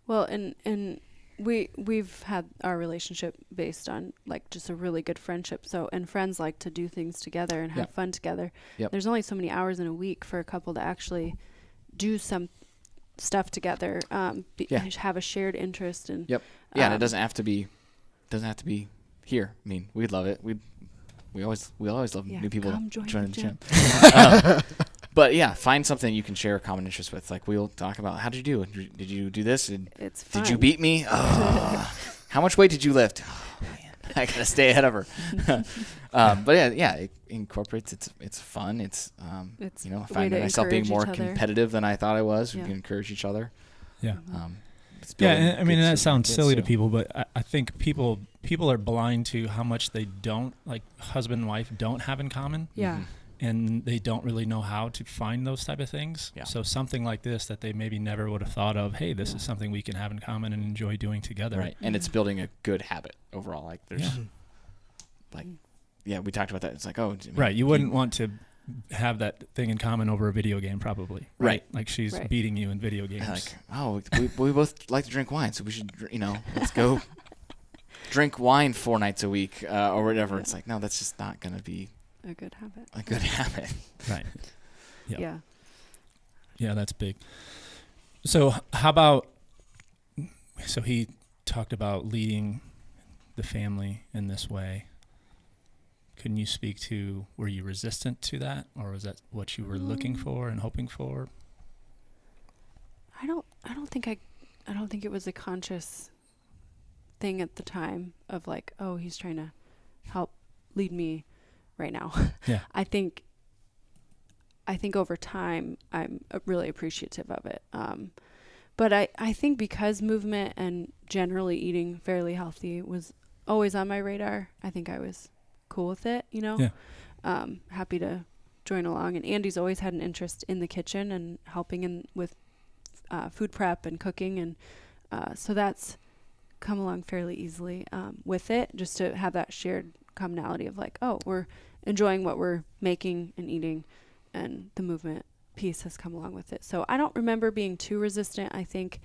Well, and we've had our relationship based on like just a really good friendship. So, and friends like to do things together and have fun together. Yep. There's only so many hours in a week for a couple to actually do some stuff together. Have a shared interest and Yep. Yeah, and it doesn't have to be here. I mean, we'd love it. We always love new people come join joining the the gym. gym. But yeah, find something you can share a common interest with. Like we'll talk about, how did you do? Did you do this? It's fun. Did you beat me? How much weight did you lift? Oh, man, I gotta stay ahead of her. But yeah, it incorporates. It's fun. It's It's I a way find to myself being encourage more each other. competitive than I thought I was. We Yeah. can encourage each other. Yeah. It's Yeah, building and, I mean, good and that sounds kids, silly to so- people, but I think people are blind to how much they don't, like husband and wife don't have in common, Yeah. Mhm. and they don't really know how to find those type of things. Yeah. So something like this that they maybe never would have thought of, hey, this is something we can have in common and enjoy doing together. Right, and it's building a good habit overall. Like there's, Yeah. like, yeah, we talked about that. It's like, Right. You wouldn't want to have that thing in common over a video game, probably. Right. Like she's Right. beating you in video games. like, we both like to drink wine, so we should, let's go drink wine 4 nights a week or whatever. Yeah. It's like, no, that's just not going to be A good habit. a good habit. Right. Yep. Yeah. Yeah, that's big. So how about, so he talked about leading the family in this way. Can you speak to, were you resistant to that, or was that what you were looking for and hoping for? I don't think it was a conscious thing at the time of like, oh, he's trying to help lead me right now. Yeah. I think over time I'm really appreciative of it. But I think because movement and generally eating fairly healthy was always on my radar, I think I was cool with it, Yeah. Happy to join along. And Andy's always had an interest in the kitchen and helping with food prep and cooking. And so that's come along fairly easily with it, just to have that shared commonality of like, oh, we're enjoying what we're making and eating, and the movement piece has come along with it. So I don't remember being too resistant. I think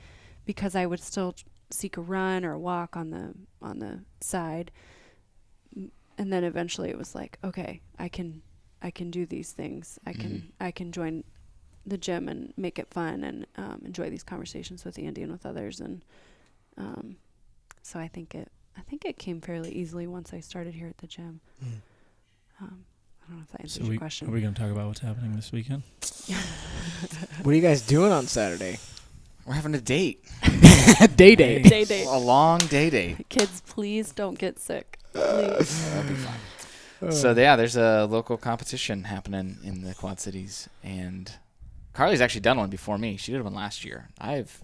because I would still seek a run or a walk on the side. and then eventually it was like, okay, I can do these things. I can join the gym and make it fun and enjoy these conversations with Andy and with others. And so I think it came fairly easily once I started here at the gym. I don't know if that answers your question. Are we going to talk about what's happening this weekend? What are you guys doing on Saturday? We're having a date. Day date. Day date. A long day date. Kids, please don't get sick. Please. That'll be fun. So yeah, there's a local competition happening in the Quad Cities, and Karlie's actually done one before me. She did one last year. I've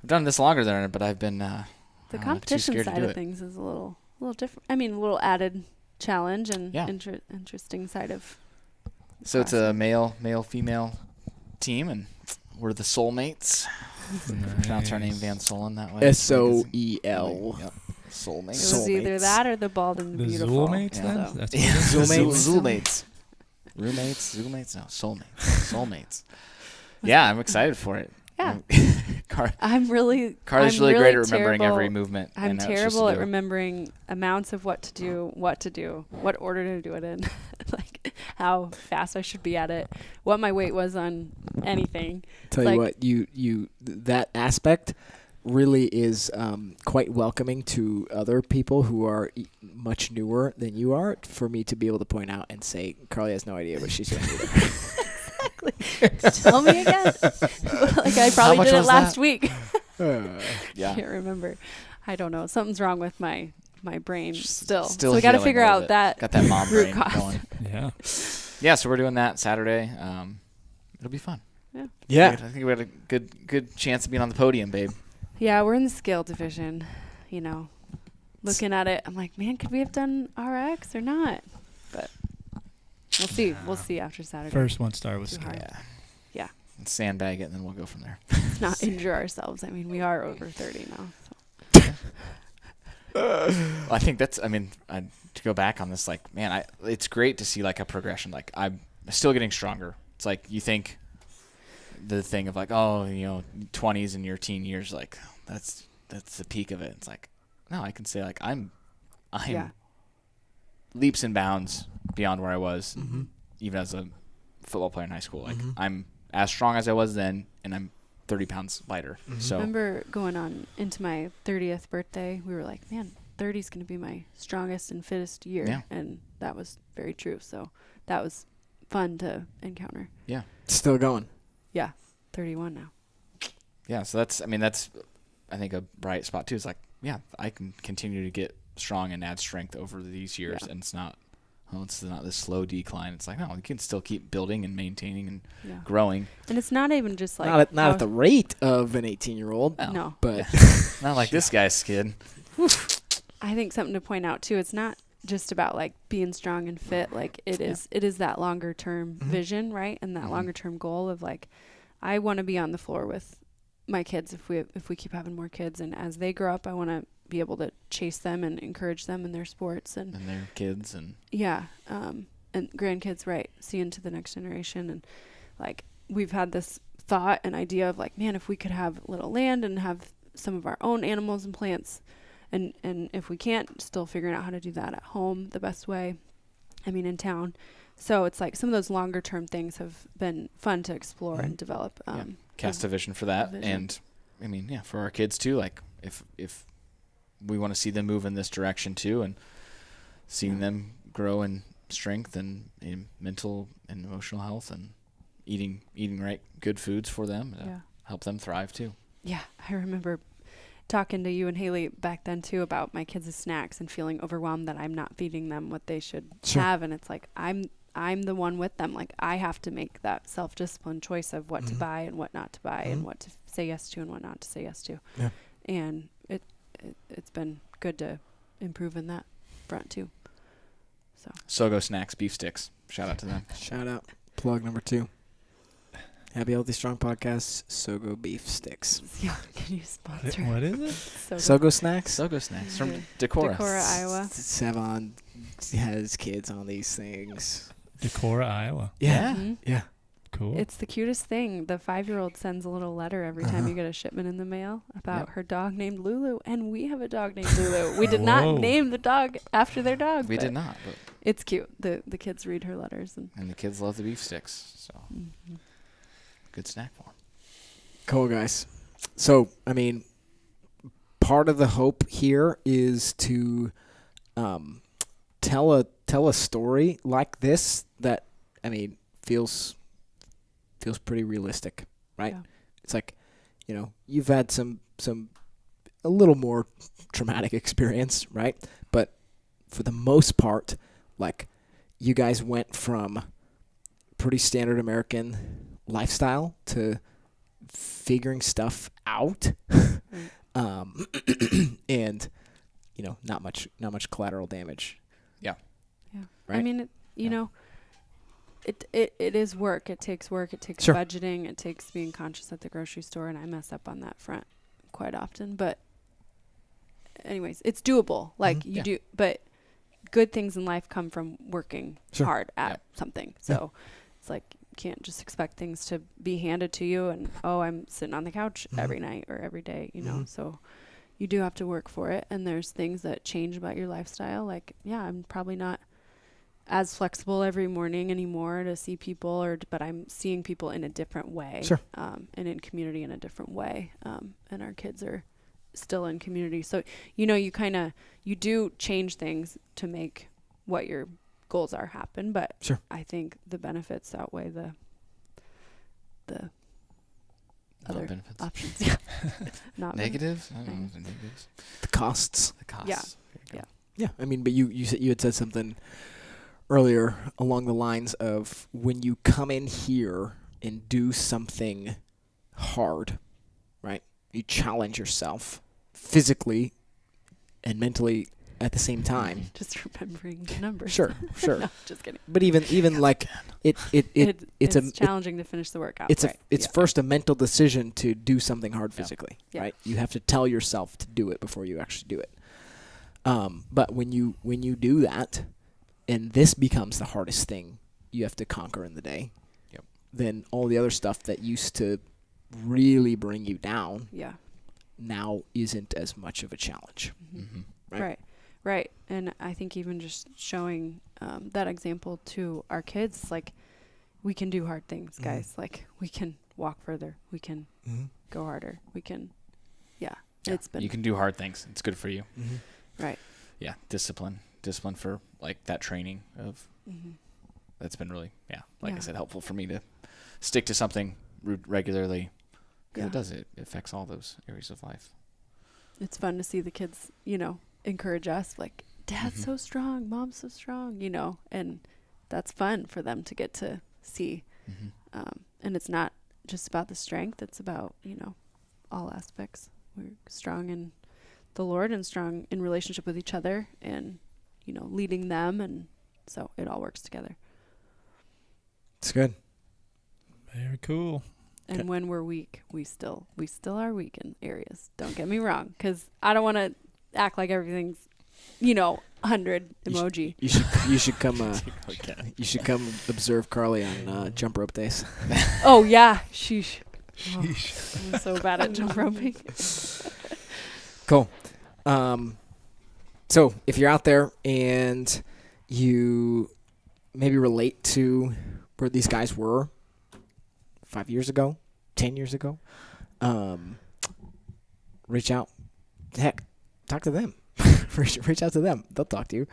done this longer than her, but I've been The too competition scared to side do of it. things is a little different. I mean, a little added challenge and Yeah. interesting side of. So it's a male-female team, and we're the soulmates. Pronounce our name Van Soelen that way. SOEL. Yep. Soulmates. It was either Soulmates. that or the bald and the The beautiful. Zoolmates, Yeah. then? So. That's Yeah, Zoolmates. Zoolmates. Roommates, Zoolmates? No, soulmates. Soulmates. Yeah, I'm excited for it. Yeah. Karlie's really really great at remembering terrible. every movement. I'm and how it's supposed terrible to at do. remembering amounts of what to do, what order to do it in, like how fast I should be at it, what my weight was on anything. Tell Like- you what, you that aspect really is quite welcoming to other people who are much newer than you are. For me to be able to point out and say, Karlie has no idea what she's going to do there. Tell me again. Like I probably much did it was last that? week. Yeah. Can't remember. I don't know. Something's wrong with my brain still. Still So we got to healing figure a little out bit. that Got that mom root brain cause. going. Yeah. Yeah, so we're doing that Saturday. It'll be fun. Yeah. I think we had a good chance of being on the podium, babe. Yeah, we're in the scale division. You know, looking at it, I'm like, man, could we have done RX or not? But we'll see. We'll see after Saturday. First one star was Too scary. hard. Yeah. Yeah. And sandbag it, and then we'll go from there. Let's not injure ourselves. I mean, we are over 30 now. So. I think that's. I mean, to go back on this, like, man, it's great to see like a progression. Like I'm still getting stronger. It's like you think the thing of like, oh, 20s and your teen years, like that's the peak of it. It's like, no, I can say like I'm Yeah. leaps and bounds beyond where I was, Mm-hmm. even as a football player in high school. Like Mhm. I'm as strong as I was then, and I'm 30 pounds lighter. Mhm. So Remember going on into my 30th birthday, we were like, man, 30 is going to be my strongest and fittest year. Yeah. And that was very true. So that was fun to encounter. yeah. Still going. Yeah. 31 now. Yeah, so that's I think a bright spot too. Is like, yeah, I can continue to get strong and add strength over these years, Yeah. and it's not this slow decline. It's like, no, you can still keep building and maintaining and Yeah. growing. And it's not even just like not how- at the rate of an 18-year-old, No. but Not like this guy's kid. I think something to point out too, it's not just about like being strong and fit. Like it is that longer term Mhm. vision, right? And that Mhm. longer term goal of like, I want to be on the floor with my kids if we keep having more kids, and as they grow up, I want to be able to chase them and encourage them in their sports and And their kids and and grandkids, right? See into the next generation. And like we've had this thought and idea of like, man, if we could have a little land and have some of our own animals and plants, and if we can't, still figuring out how to do that at home the best way. I mean, in town. So it's like some of those longer term things have been fun to explore Mhm. and develop. cast a vision for that. vision. And I mean, yeah, for our kids too. Like if we want to see them move in this direction too, and seeing them grow in strength and in mental and emotional health, and eating right good foods for them to Yeah. help them thrive too. Yeah, I remember talking to you and Haley back then too about my kids' snacks and feeling overwhelmed that I'm not feeding them what they should Sure. have, and it's like I'm the one with them. Like I have to make that self-disciplined choice of what to Mhm. buy and what not to buy, Mhm. and what to say yes to and what not to say yes to. Yeah. And it's been good to improve in that front too. So Sogo Snacks beef sticks. Shout out to them. shout out. Plug number 2. Happy Healthy Strong Podcast, Sogo Beef Sticks. yeah, can you sponsor? What is it? So Sogo Snacks? Sogo Snacks from Yeah. Decorah. Decorah, Iowa. Sevon has kids on these things. Decorah, Iowa. Yeah. Mhm. Yeah. Cool. Cool. It's the cutest thing. The 5-year-old sends a little letter every time you get a shipment in the mail about her dog named Lulu, and we have a dog named Lulu. We did not name the dog after their dog. We did not. But it's cute. The kids read her letters. And the kids love the beef sticks. So good snack for them. Cool, guys. So, I mean, part of the hope here is to tell a story like this that, I mean, feels pretty realistic, right? Yeah. It's like, you know, you've had some a little more traumatic experience, right? But for the most part, like, you guys went from pretty standard American lifestyle to figuring stuff out, and, you know, not much collateral damage. Yeah. Right? I mean, you know, it is work. It takes work. It takes Sure. budgeting. It takes being conscious at the grocery store, and I mess up on that front quite often. But anyways, it's doable. Like you do, but good things in life come from working hard at something. So it's like you can't just expect things to be handed to you and, oh, I'm sitting on the couch every night or every day, you know. So you do have to work for it, and there's things that change about your lifestyle. Like, yeah, I'm probably not as flexible every morning anymore to see people, but I'm seeing people in a different way, and in community in a different way. And our kids are still in community. So, you know, you do change things to make what your goals are happen, but I think the benefits outweigh the other benefits. options. Not Negatives? I don't know the negatives. The costs. The costs. Yeah. There you go. Yeah, I mean, but you said, you had said something earlier along the lines of when you come in here and do something hard, right? You challenge yourself physically and mentally at the same time. Just remembering the numbers. Sure. No, just kidding. But even like it's challenging to finish the workout. It's first a mental decision to do something hard physically, Yeah. right? You have to tell yourself to do it before you actually do it. But when you do that, and this becomes the hardest thing you have to conquer in the day, then all the other stuff that used to really bring you down, now isn't as much of a challenge. Right. And I think even just showing that example to our kids, like, we can do hard things, guys. Like, we can walk further. We can go harder. We can, it's been. You can do hard things. It's good for you. Right. Yeah, discipline for like that training of. That's been really, I said, helpful for me to stick to something regularly. Because it affects all those areas of life. It's fun to see the kids, you know, encourage us, like, Dad's so strong, Mom's so strong, you know, and that's fun for them to get to see. And it's not just about the strength, it's about, you know, all aspects. We're strong in the Lord and strong in relationship with each other and, you know, leading them, and so it all works together. It's good. Very cool. And when we're weak, we still are weak in areas. Don't get me wrong, because I don't want to act like everything's, you know, 100 emoji. You should come. You should come observe Karlie on jump rope days. Oh yeah, sheesh. I'm so bad at jump roping. Cool. So if you're out there and you maybe relate to where these guys were 5 years ago, 10 years ago, reach out. Heck, talk to them. reach out to them. They'll talk to you,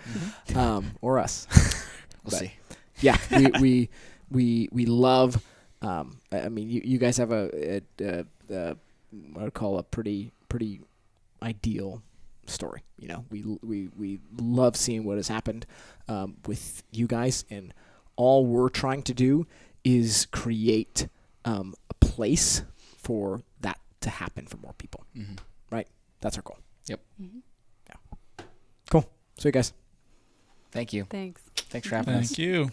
or us. We'll see. Yeah, we love. I mean, you guys have a what I call a pretty ideal story. You know, we love seeing what has happened with you guys, and all we're trying to do is create a place for that to happen for more people. Right? That's our goal. Yep. Yeah. Cool. See you guys. Thank you. Thanks. Thanks for having us. Thank you.